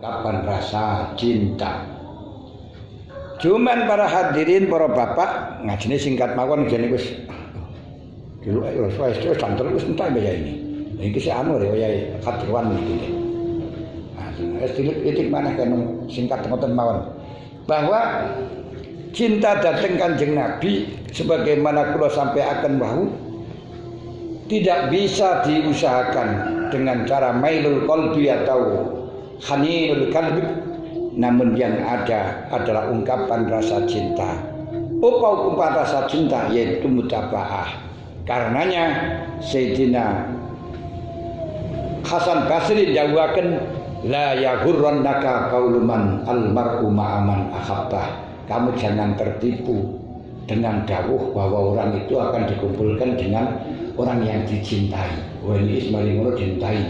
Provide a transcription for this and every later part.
ungkapan rasa cinta. Cuman para hadirin, para bapak, ngajine singkat mawon jane wis dulu wis santer wis entek ya ini. Iki sik anu ya kadruan iki. Nah, wis titik maneh kan singkat ngoten mawon. Bahwa cinta datang Kanjeng Nabi sebagaimana kula sampaikan bahwa tidak bisa diusahakan dengan cara mailul qalbi atau khaninul qalbi, namun yang ada adalah ungkapan rasa cinta. Ungkapan rasa cinta yaitu mutabaah. Karenanya Sayyidina Hasan Basri dawuhaken la yaghurrannaka qaulu man almar'u ma'aman ahabbah. Kamu jangan tertipu dengan dawuh bahwa orang itu akan dikumpulkan dengan orang yang dicintai. Wah, ini Ismail ngono dicintai.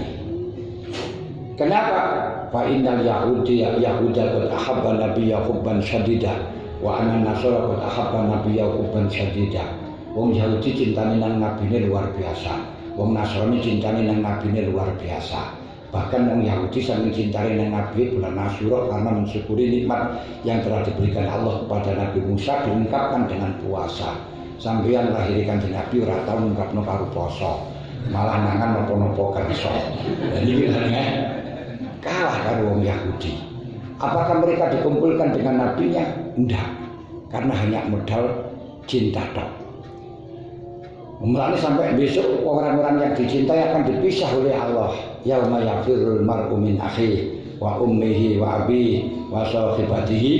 Kenapa? Fa innal yahuda qad ahabba nabiyya hubban syadida wa anna nasara qad ahabba nabiyya hubban syadida. Wong Yahudi cintane nang nabine luar biasa. Wong Nasrani cintane nang nabine luar biasa. Bahkan orang Yahudi saking cintane nang Nabi bulan Asyura karena mensyukuri nikmat yang telah diberikan Allah kepada Nabi Musa diungkapkan dengan puasa. Sampeyan lahirkan di Nabi ora tau ngungkapno karo poso, malah mangan napa-napa kersa. Jadi bilangnya kalah karo orang Yahudi. Apakah mereka dikumpulkan dengan nabinya? Enggak, karena hanya modal cinta tok. Mulane sampai besok orang-orang yang dicintai akan dipisah oleh Allah. Yauma yafirul mar'u min akhihi wa ummihi wa abihi wa sahibatihi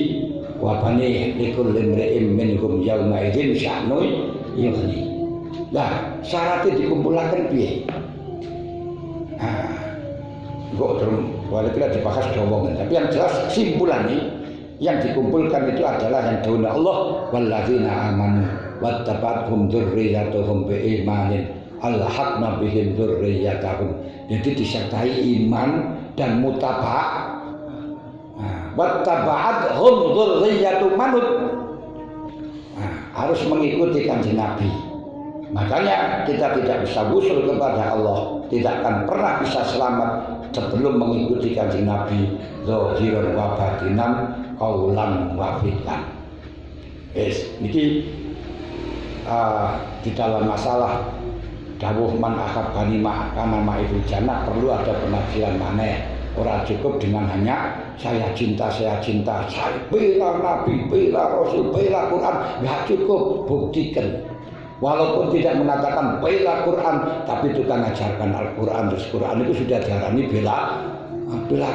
wa banihi likulli imri'in minhum yauma idzin sya'nun yughni. Nah, syaratnya dikumpulkan piye? Nah, kok terus walaupun dibahas doang, tapi yang jelas simpulannya yang dikumpulkan itu adalah yang dawuh Allah walladzina amanu wattaba'athum dzurriyyatuhum biimanin alhaqna bihim dzurriyyatahum. Jadi disertai iman dan mutaba'ah. Wattaba'athum dzurriyyatu manut. Harus mengikuti Kanjeng Nabi. Makanya kita tidak bisa wusul kepada Allah, tidak akan pernah bisa selamat sebelum mengikuti Kanjeng Nabi zahiran wa batinan qaulan wa fi'lan. Niki di dalam masalah dawuh man ahabbani ma'akana ma'ifil jannah perlu ada penafsiran maneh. Ora cukup dengan hanya saya cinta, saya bela Nabi, bela Rasul, bela Quran, enggak cukup, buktikan. Walaupun tidak mengatakan bela Quran, tapi itu kan ajarkan Al-Quran. Terus Quran itu sudah diarani bela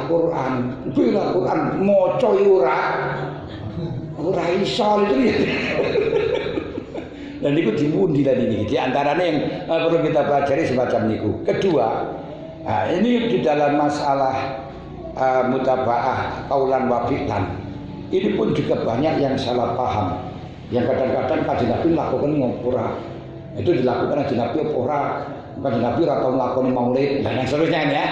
Quran, moco ora iso itu. Dan itu dipundi dan ini di antaranya yang perlu kita pelajari semacam niku. Kedua, ini di dalam masalah mutabaah qaulan wa fi'lan. Ini pun juga banyak yang salah paham. Yang kadang-kadang Kanjeng Nabi lakukan ngopura. Itu dilakukan Kanjeng Nabi ora. Kanjeng Nabi ora tau nglakoni maulid dan yang seterusnya ya.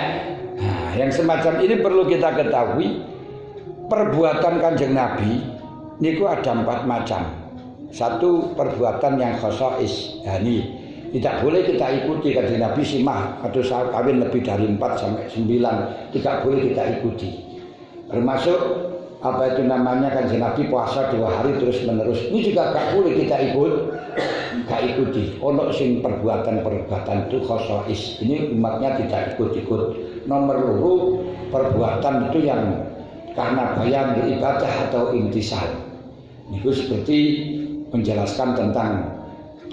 Nah, yang semacam ini perlu kita ketahui. Perbuatan Kanjeng Nabi niku ada 4 macam. Satu, perbuatan yang khosais, yani tidak boleh kita ikuti Kanjeng Nabi simah atau saat kawin lebih dari 4 sampai 9 tidak boleh kita ikuti. Termasuk apa itu namanya Kanjeng Nabi puasa 2 hari terus menerus, ini juga gak boleh kita gak ikuti. Ono sing perbuatan itu khosais, ini umatnya tidak ikut-ikut. Nomor 2, perbuatan itu yang karena bayan ibadah atau intisal. Itu seperti menjelaskan tentang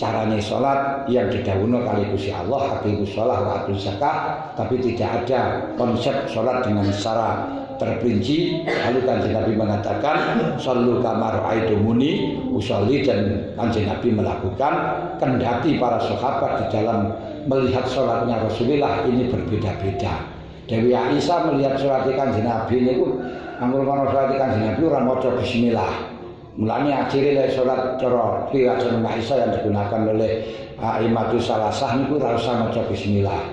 caranya sholat yang didhawuhna kali Gusti Allah, aqimus shalah wa atuz zakat, tapi tidak ada konsep sholat dengan secara terperinci. Lalu Kanjeng Nabi mengatakan shallu kama ra'aitumuni usolli, dan Kanjeng Nabi melakukan, kendati para sahabat di dalam melihat sholatnya Rasulullah ini berbeda-beda. Dewi Aisyah melihat sholat Kanjeng Nabi niku anggur ana sholat Kanjeng Nabi ora maca bismillah. Mulanya akhirnya sholat cara riwayat Aisyah yang digunakan oleh Aimatus Salasah niku ora usah maca bismillah.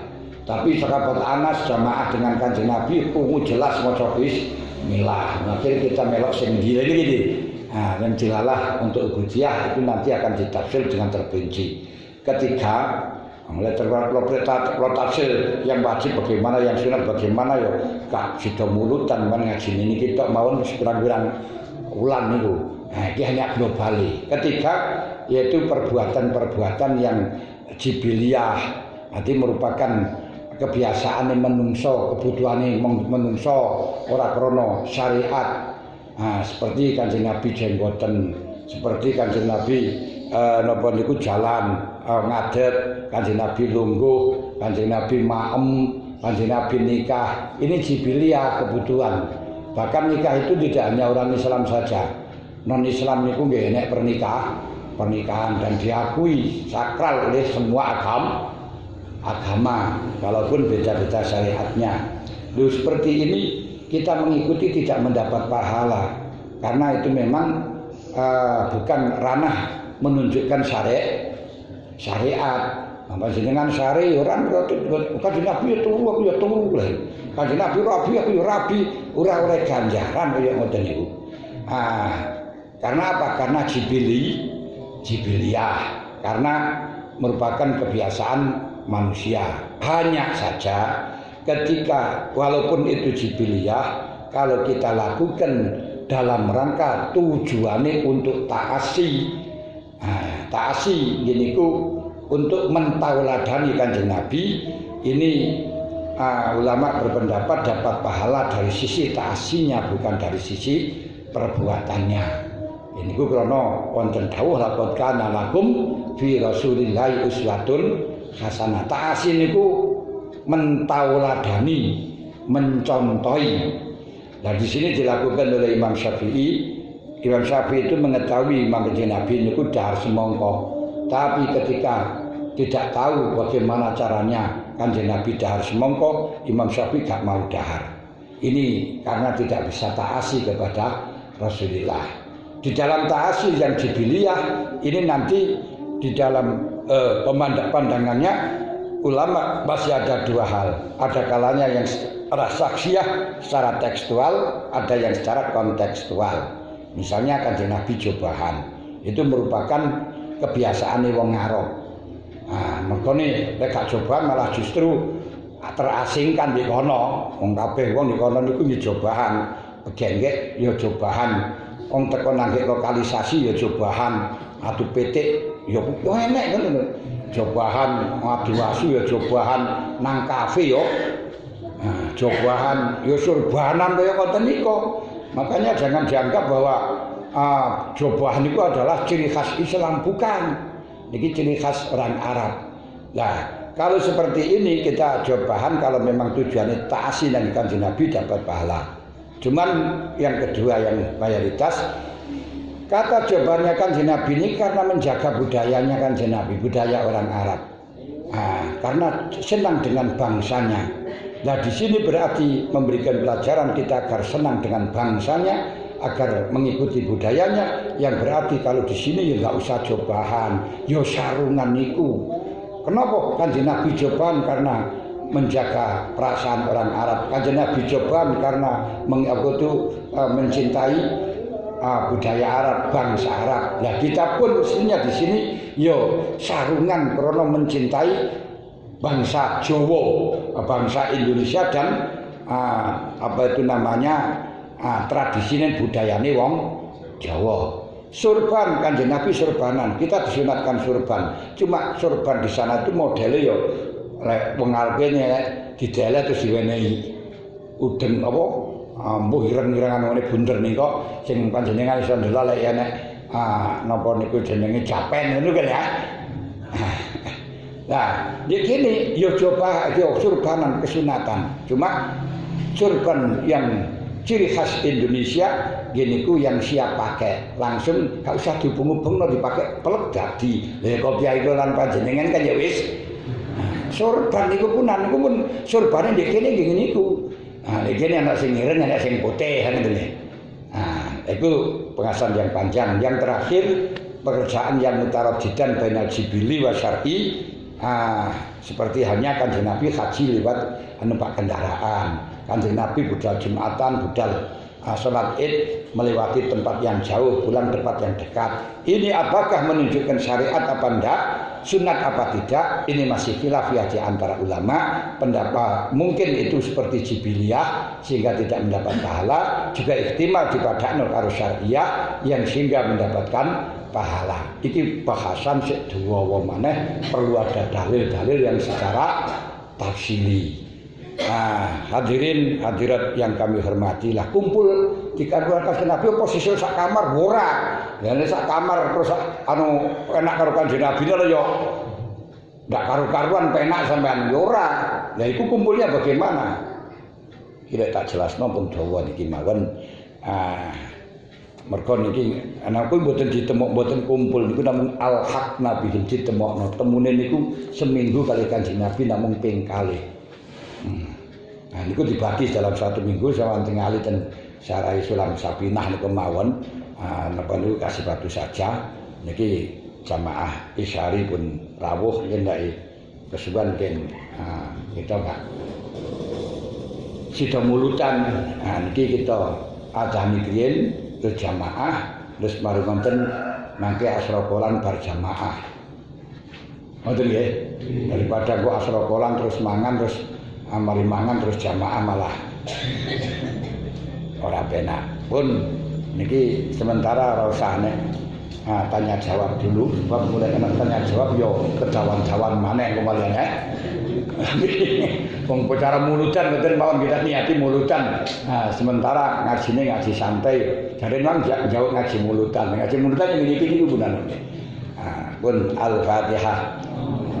Tapi sahabat Anas jamaah dengan Kanjeng Nabi jelas maca bismillah. Akhirnya kita melok sing gini. Nah, yang dilalah untuk ubudiyah itu nanti akan ditafsir dengan terperinci. Ketiga, Mulai terprotase yang wajib bagaimana, yang sunat bagaimana ya gak sida mulutan men ngaji ini kita mawon pirang-pirang wulan niku. Nah, iki hanya global. Ketiga yaitu perbuatan-perbuatan yang jibiliah. Nanti merupakan kebiasaan menungso, kebutuhane menungso ora krana syariat. Nah, seperti Kanjeng Nabi jenggoten, seperti Kanjeng Nabi napa niku jalan ngadet, Kanjeng Nabi lungguh, Kanjeng Nabi maem, Kanjeng Nabi nikah. Ini jibiliah kebutuhan. Bahkan nikah itu tidak hanya orang Islam saja. Non-Islam niku nggih enek pernikahan dan diakui sakral oleh semua agama walaupun beda-beda syariatnya. Lalu seperti ini kita mengikuti tidak mendapat pahala karena itu memang bukan ranah menunjukkan syariat. Apa jenengan syari orang Kanjeng Nabi ya turu aku ya turu lho. Kanjeng Nabi rabi aku ya rabi, ora oleh ganjaran kaya ngoten niku. Karena apa? Karena jibiliah, karena merupakan kebiasaan manusia. Hanya saja ketika walaupun itu jibiliah, kalau kita lakukan dalam rangka tujuannya untuk ta'asi. Ta'asi gini ku untuk mentauladani Kanjeng Nabi, ini ulama berpendapat dapat pahala dari sisi ta'asinya bukan dari sisi perbuatannya. Ini ku krana wonten dawuh laqad kana lakum fi Rasulillahi uswatun hasanah. Ta'asi niku mentauladani, mencontohi. Nah di sini dilakukan oleh Imam Syafi'i. Imam Syafi'i itu mengetahui Imam Nabi niku dahar semongko. Tapi ketika tidak tahu bagaimana caranya Kanjeng Nabi dahar semongko, Imam Syafi'i gak mau dahar. Ini karena tidak bisa ta'asi kepada Rasulullah. Di dalam ta'asi yang jibiliyah ini nanti di dalam pandangannya ulama masih ada dua hal. Ada kalanya yang secara saksiah, secara tekstual, ada yang secara kontekstual. Misalnya Kanjeng Nabi jobahan, itu merupakan kebiasaan wong Arab. Makane nek gak jobahan malah justru terasingkan di kono. Wong kabeh wong di kono niku jobahan, begengek ya jobahan. Wong teko nang lokalisasi ya jobahan, adu petik ya enek ngono. Jobahan adu asu ya jobahan nang kafe yo. Jobahan ya surbanan kaya ngoten niku. Makanya jangan dianggap bahwa jobahan itu adalah ciri khas Islam, bukan. Ini ciri khas orang Arab. Nah, kalau seperti ini kita jobahan kalau memang tujuannya ta'asi dan Kanjeng Nabi dapat pahala. Cuman yang kedua yang mayoritas kata jawabannya Kanjeng Nabi ini karena menjaga budayanya Kanjeng Nabi, budaya orang Arab. Karena senang dengan bangsanya. Nah di sini berarti memberikan pelajaran kita agar senang dengan bangsanya, agar mengikuti budayanya. Yang berarti kalau di sini ya nggak usah jobahan, ya sarungan niku. Kenapa Kanjeng Nabi jobahan? Karena menjaga perasaan orang Arab. Kanjeng Nabi jobahan karena mencintai budaya Arab, bangsa Arab. Nah kita pun mestinya di sini yo sarungan karena mencintai bangsa Jawa, bangsa Indonesia dan tradisi dan budayane wong Jawa. Surban Kanjeng Nabi surbanan, kita disunatkan surban. Cuma surban di sana itu modelnya yo lek wong alpene didele terus diwenehi udeng apa mbuh ireng-irengan ngene bunder nika sing panjenengan iso ndelok lek enek napa niku jenenge japen ngono kan ya. Nah, di sini yo coba yo surbanan kesunatan. Cuma surban yang ciri khas Indonesia gini ku yang siap pakai langsung gak usah dihubung-hubungno dipakai pelek dadi. Lah kopi itu lan panjenengan kan ya wis. Surban niku pun surbane ndek kene nggih niku. Ndek kene ana sing ireng ana sing putih ngoten lho. Itu pengasan yang panjang. Yang terakhir pekerjaan yang mutaraddidan bainal jibili wa syar'i. Seperti hanya Kanjeng Nabi haji lewat numpak kendaraan. Kanjeng Nabi budal Jumatan, budal sholat Id melewati tempat yang jauh, pulang tempat yang dekat. Ini apakah menunjukkan syariat apa enggak? sunat apa tidak ini masih khilaf ya di antara ulama. Pendapat mungkin itu seperti jibiliyah sehingga tidak mendapat pahala, juga ihtimal dipadakno karo syariah yang sehingga mendapatkan pahala. Iki bahasan sik dawa maneh, perlu ada dalil-dalil yang secara tafsili. Nah, hadirin hadirat yang kami hormati, lah kumpul di karuan Kanjeng Nabi posisi sak kamar ora. Ya nek sak kamar terus anu enak karo Kanjeng Nabi lho ya. Ndak karu-karuan penak sampean yo ora. Lah iku kumpulnya bagaimana? Kira tak jelasno pun dawa niki mawon. Mergo niki anakku mboten ditemok mboten kumpul niku namung al-haq Nabi ditemokno. Temune niku seminggu kali Kanjeng Nabi namung ping kalih. Nah niku dibagi dalam satu minggu sama tingali dan Sarai Sulam Sabinah niku mawon. Napa niku kasih batu saja. Niki jamaah isyari pun rawuh yen ndake kesuwen ken kita Pak. Sida mulutan. Nah niki kita adani riyen berjamaah terus mari wonten mangke asrokolan berjamaah. Ngoten nggih. Daripada kok asrokolan terus mangan terus mari mangan terus jamaah malah ora penak. Pun niki sementara ora usah nek tanya jawab dulu, sebab mulai kena tanya jawab yo kedawan-dawan maneh kemalian wong bicara mulutan mboten mawon kita niati mulutan. Sementara ngajine ngaji santai. Jare nang jauh ngaji mulutan. Ngaji mulutan yang niki niku punan. Pun Al-Fatihah.